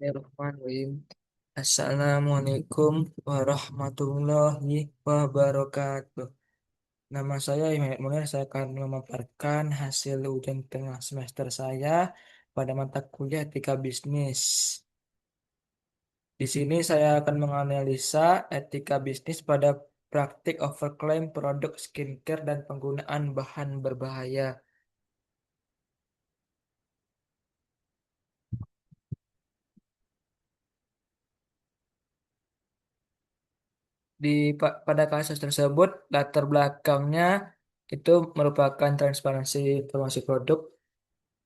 Bismillahirrahmanirrahim. Assalamualaikum warahmatullahi wabarakatuh. Nama saya Imam Munir. Saya akan memaparkan hasil ujian tengah semester saya pada mata kuliah Etika Bisnis. Di sini saya akan menganalisa etika bisnis pada praktik overclaim produk skincare dan penggunaan bahan berbahaya. Pada kasus tersebut, latar belakangnya itu merupakan transparansi informasi produk.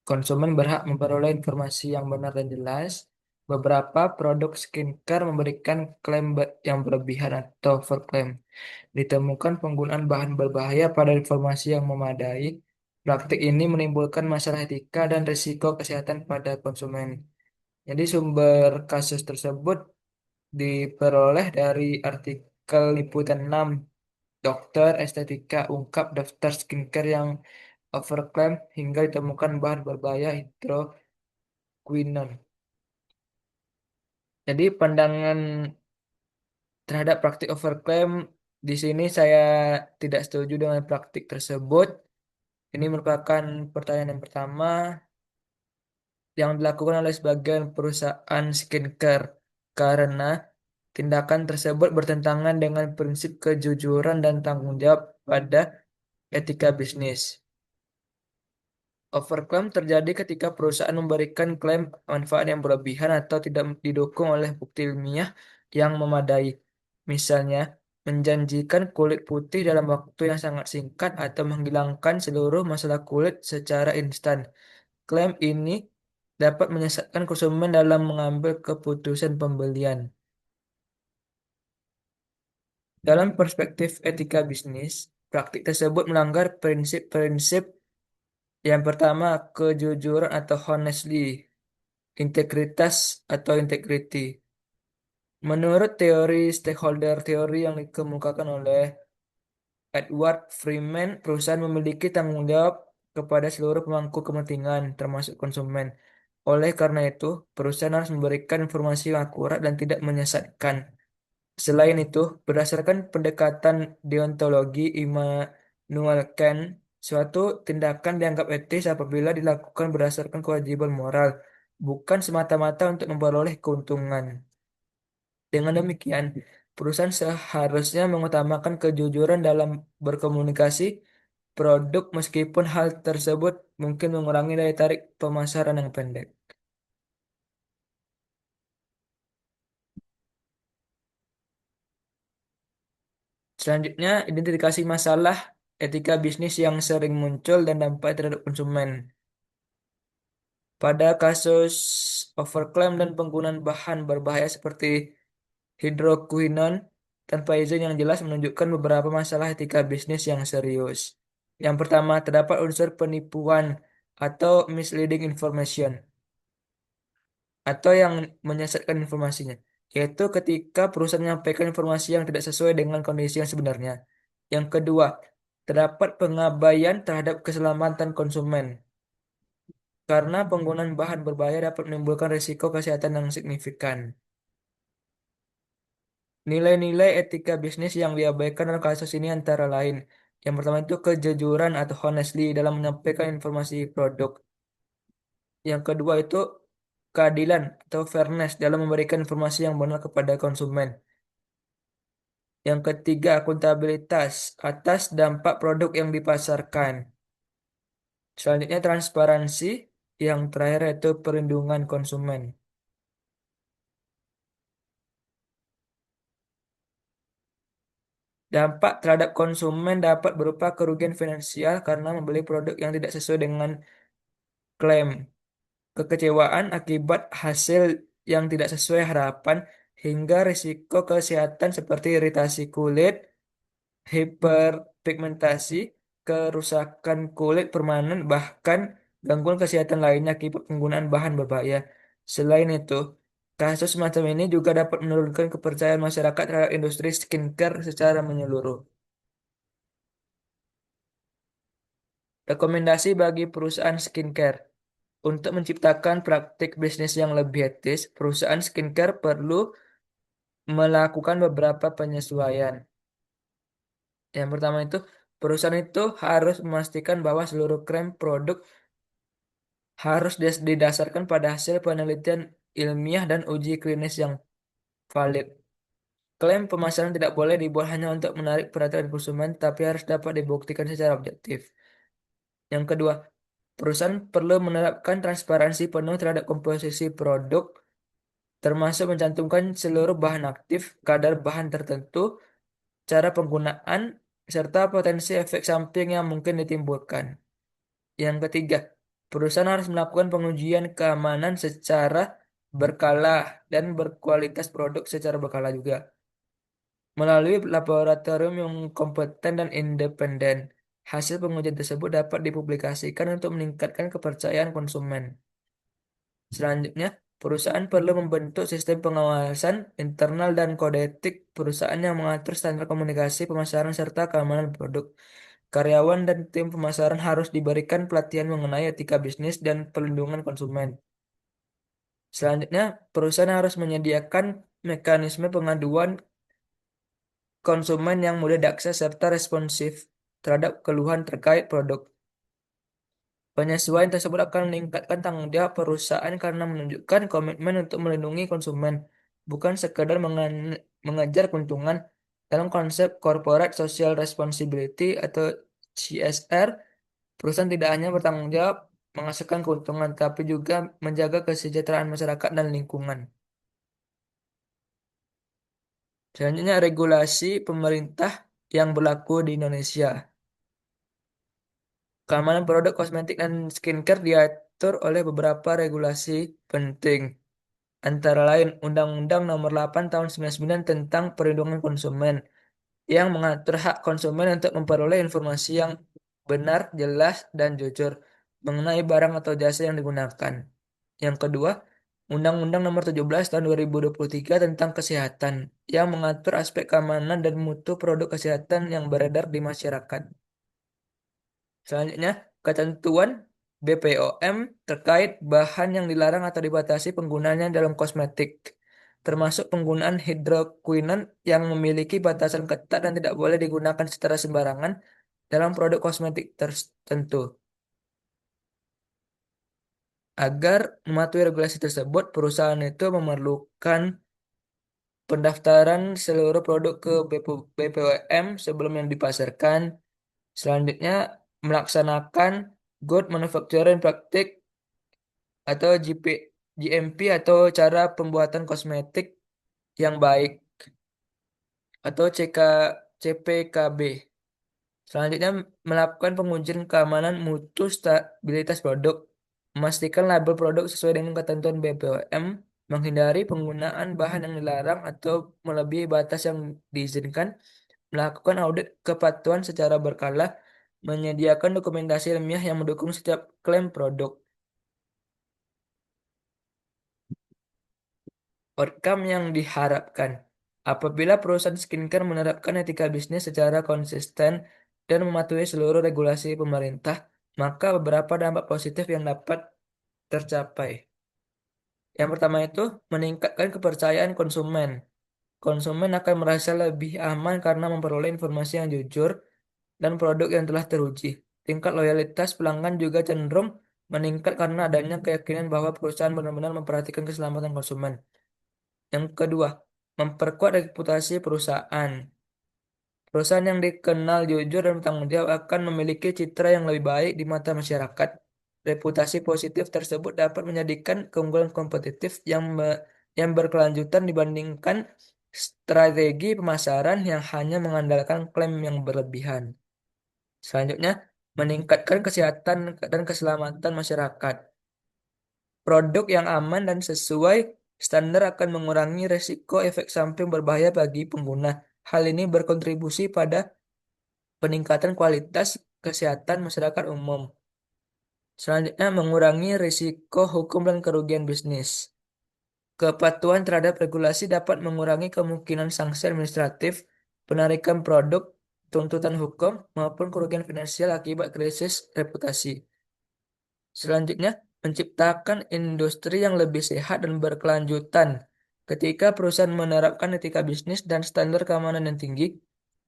Konsumen berhak memperoleh informasi yang benar dan jelas. Beberapa produk skincare memberikan klaim yang berlebihan atau overclaim. Ditemukan penggunaan bahan berbahaya pada informasi yang memadai. Praktik ini menimbulkan masalah etika dan risiko kesehatan pada konsumen. Jadi sumber kasus tersebut diperoleh dari artikel liputan 6 dokter estetika ungkap daftar skincare yang overclaim hingga ditemukan bahan berbahaya hidroquinone. Jadi pandangan terhadap praktik overclaim di sini saya tidak setuju dengan praktik tersebut. Ini merupakan pertanyaan yang pertama yang dilakukan oleh sebagian perusahaan skincare karena tindakan tersebut bertentangan dengan prinsip kejujuran dan tanggung jawab pada etika bisnis. Overclaim terjadi ketika perusahaan memberikan klaim manfaat yang berlebihan atau tidak didukung oleh bukti ilmiah yang memadai. Misalnya, menjanjikan kulit putih dalam waktu yang sangat singkat atau menghilangkan seluruh masalah kulit secara instan. Klaim ini dapat menyesatkan konsumen dalam mengambil keputusan pembelian. Dalam perspektif etika bisnis, praktik tersebut melanggar prinsip-prinsip yang pertama, kejujuran atau honestly, integritas atau integrity. Menurut teori stakeholder teori yang dikemukakan oleh Edward Freeman, perusahaan memiliki tanggung jawab kepada seluruh pemangku kepentingan, termasuk konsumen. Oleh karena itu, perusahaan harus memberikan informasi yang akurat dan tidak menyesatkan. Selain itu, berdasarkan pendekatan deontologi Immanuel Kant, suatu tindakan dianggap etis apabila dilakukan berdasarkan kewajiban moral, bukan semata-mata untuk memperoleh keuntungan. Dengan demikian, perusahaan seharusnya mengutamakan kejujuran dalam berkomunikasi produk meskipun hal tersebut mungkin mengurangi daya tarik pemasaran yang pendek. Selanjutnya, identifikasi masalah etika bisnis yang sering muncul dan dampak terhadap konsumen. Pada kasus overclaim dan penggunaan bahan berbahaya seperti hidroquinone tanpa izin yang jelas menunjukkan beberapa masalah etika bisnis yang serius. Yang pertama, terdapat unsur penipuan atau misleading information atau yang menyesatkan informasinya, yaitu ketika perusahaan menyampaikan informasi yang tidak sesuai dengan kondisi yang sebenarnya. Yang kedua, terdapat pengabaian terhadap keselamatan konsumen karena penggunaan bahan berbahaya dapat menimbulkan risiko kesehatan yang signifikan. Nilai-nilai etika bisnis yang diabaikan dalam kasus ini antara lain. Yang pertama itu kejujuran atau honestly dalam menyampaikan informasi produk. Yang kedua itu keadilan atau fairness dalam memberikan informasi yang benar kepada konsumen. Yang ketiga, akuntabilitas atas dampak produk yang dipasarkan. Selanjutnya, transparansi. Yang terakhir yaitu perlindungan konsumen. Dampak terhadap konsumen dapat berupa kerugian finansial karena membeli produk yang tidak sesuai dengan klaim, kekecewaan akibat hasil yang tidak sesuai harapan, hingga risiko kesehatan seperti iritasi kulit, hiperpigmentasi, kerusakan kulit permanen, bahkan gangguan kesehatan lainnya akibat penggunaan bahan berbahaya. Selain itu, kasus semacam ini juga dapat menurunkan kepercayaan masyarakat terhadap industri skincare secara menyeluruh. Rekomendasi bagi perusahaan skincare. Untuk menciptakan praktik bisnis yang lebih etis, perusahaan skincare perlu melakukan beberapa penyesuaian. Yang pertama itu, perusahaan itu harus memastikan bahwa seluruh klaim produk harus didasarkan pada hasil penelitian ilmiah dan uji klinis yang valid. Klaim pemasaran tidak boleh dibuat hanya untuk menarik perhatian konsumen, tapi harus dapat dibuktikan secara objektif. Yang kedua, perusahaan perlu menerapkan transparansi penuh terhadap komposisi produk, termasuk mencantumkan seluruh bahan aktif, kadar bahan tertentu, cara penggunaan, serta potensi efek samping yang mungkin ditimbulkan. Yang ketiga, perusahaan harus melakukan pengujian keamanan secara berkala dan berkualitas produk secara berkala juga. Melalui laboratorium yang kompeten dan independen, hasil pengujian tersebut dapat dipublikasikan untuk meningkatkan kepercayaan konsumen. Selanjutnya, perusahaan perlu membentuk sistem pengawasan internal dan kode etik perusahaan yang mengatur standar komunikasi pemasaran serta keamanan produk. Karyawan dan tim pemasaran harus diberikan pelatihan mengenai etika bisnis dan perlindungan konsumen. Selanjutnya, perusahaan harus menyediakan mekanisme pengaduan konsumen yang mudah diakses serta responsif terhadap keluhan terkait produk. Penyesuaian tersebut akan meningkatkan tanggung jawab perusahaan karena menunjukkan komitmen untuk melindungi konsumen, bukan sekedar mengejar keuntungan. Dalam konsep Corporate Social Responsibility atau CSR, perusahaan tidak hanya bertanggung jawab menghasilkan keuntungan, tapi juga menjaga kesejahteraan masyarakat dan lingkungan. Selanjutnya, regulasi pemerintah yang berlaku di Indonesia. Keamanan produk kosmetik dan skincare diatur oleh beberapa regulasi penting. Antara lain Undang-Undang Nomor 8 Tahun 99 tentang Perlindungan Konsumen yang mengatur hak konsumen untuk memperoleh informasi yang benar, jelas, dan jujur mengenai barang atau jasa yang digunakan. Yang kedua, Undang-Undang Nomor 17 Tahun 2023 tentang Kesehatan yang mengatur aspek keamanan dan mutu produk kesehatan yang beredar di masyarakat. Selanjutnya, ketentuan BPOM terkait bahan yang dilarang atau dibatasi penggunaannya dalam kosmetik, termasuk penggunaan hidroquinon yang memiliki batasan ketat dan tidak boleh digunakan secara sembarangan dalam produk kosmetik tertentu. Agar mematuhi regulasi tersebut, perusahaan itu memerlukan pendaftaran seluruh produk ke BPOM sebelum yang dipasarkan. Selanjutnya, melaksanakan Good Manufacturing Practice atau GMP atau cara pembuatan kosmetik yang baik atau CPKB. Selanjutnya, melakukan pengujian keamanan mutu stabilitas produk, memastikan label produk sesuai dengan ketentuan BPOM, menghindari penggunaan bahan yang dilarang atau melebihi batas yang diizinkan, melakukan audit kepatuhan secara berkala, menyediakan dokumentasi ilmiah yang mendukung setiap klaim produk. Outcome yang diharapkan. Apabila perusahaan skincare menerapkan etika bisnis secara konsisten dan mematuhi seluruh regulasi pemerintah, maka beberapa dampak positif yang dapat tercapai. Yang pertama itu meningkatkan kepercayaan konsumen. Konsumen akan merasa lebih aman karena memperoleh informasi yang jujur dan produk yang telah teruji. Tingkat loyalitas pelanggan juga cenderung meningkat karena adanya keyakinan bahwa perusahaan benar-benar memperhatikan keselamatan konsumen. Yang kedua, memperkuat reputasi perusahaan. Perusahaan yang dikenal jujur dan bertanggung jawab akan memiliki citra yang lebih baik di mata masyarakat. Reputasi positif tersebut dapat menjadikan keunggulan kompetitif yang berkelanjutan dibandingkan strategi pemasaran yang hanya mengandalkan klaim yang berlebihan. Selanjutnya, meningkatkan kesehatan dan keselamatan masyarakat. Produk yang aman dan sesuai standar akan mengurangi resiko efek samping berbahaya bagi pengguna. Hal ini berkontribusi pada peningkatan kualitas kesehatan masyarakat umum. Selanjutnya, mengurangi risiko hukum dan kerugian bisnis. Kepatuhan terhadap regulasi dapat mengurangi kemungkinan sanksi administratif, penarikan produk, tuntutan hukum, maupun kerugian finansial akibat krisis reputasi. Selanjutnya, menciptakan industri yang lebih sehat dan berkelanjutan. Ketika perusahaan menerapkan etika bisnis dan standar keamanan yang tinggi,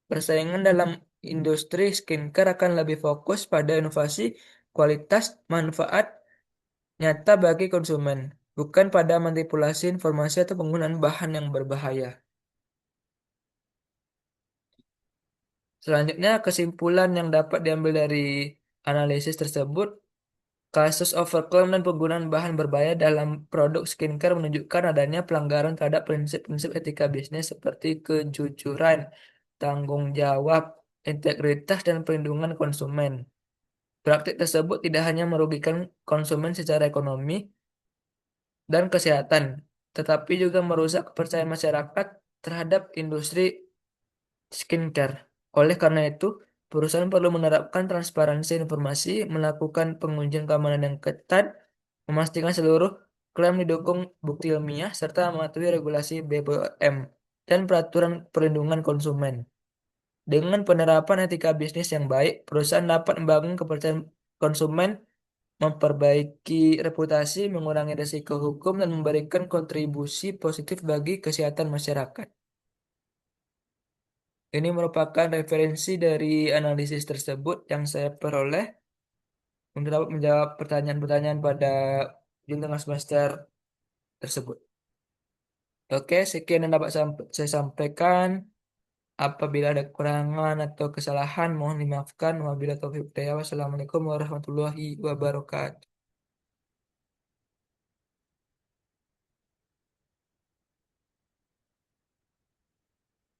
persaingan dalam industri skincare akan lebih fokus pada inovasi, kualitas, manfaat nyata bagi konsumen, bukan pada manipulasi informasi atau penggunaan bahan yang berbahaya. Selanjutnya, kesimpulan yang dapat diambil dari analisis tersebut, kasus overclaim dan penggunaan bahan berbahaya dalam produk skincare menunjukkan adanya pelanggaran terhadap prinsip-prinsip etika bisnis seperti kejujuran, tanggung jawab, integritas, dan perlindungan konsumen. Praktik tersebut tidak hanya merugikan konsumen secara ekonomi dan kesehatan, tetapi juga merusak kepercayaan masyarakat terhadap industri skincare. Oleh karena itu, perusahaan perlu menerapkan transparansi informasi, melakukan pengujian keamanan yang ketat, memastikan seluruh klaim didukung bukti ilmiah, serta mematuhi regulasi BPOM dan peraturan perlindungan konsumen. Dengan penerapan etika bisnis yang baik, perusahaan dapat membangun kepercayaan konsumen, memperbaiki reputasi, mengurangi risiko hukum, dan memberikan kontribusi positif bagi kesehatan masyarakat. Ini merupakan referensi dari analisis tersebut yang saya peroleh untuk dapat menjawab pertanyaan-pertanyaan pada ujian tengah semester tersebut. Oke, sekian yang dapat saya sampaikan. Apabila ada kekurangan atau kesalahan, mohon dimaafkan. Wabillahi taufiq wal hidayah. Wassalamualaikum warahmatullahi wabarakatuh.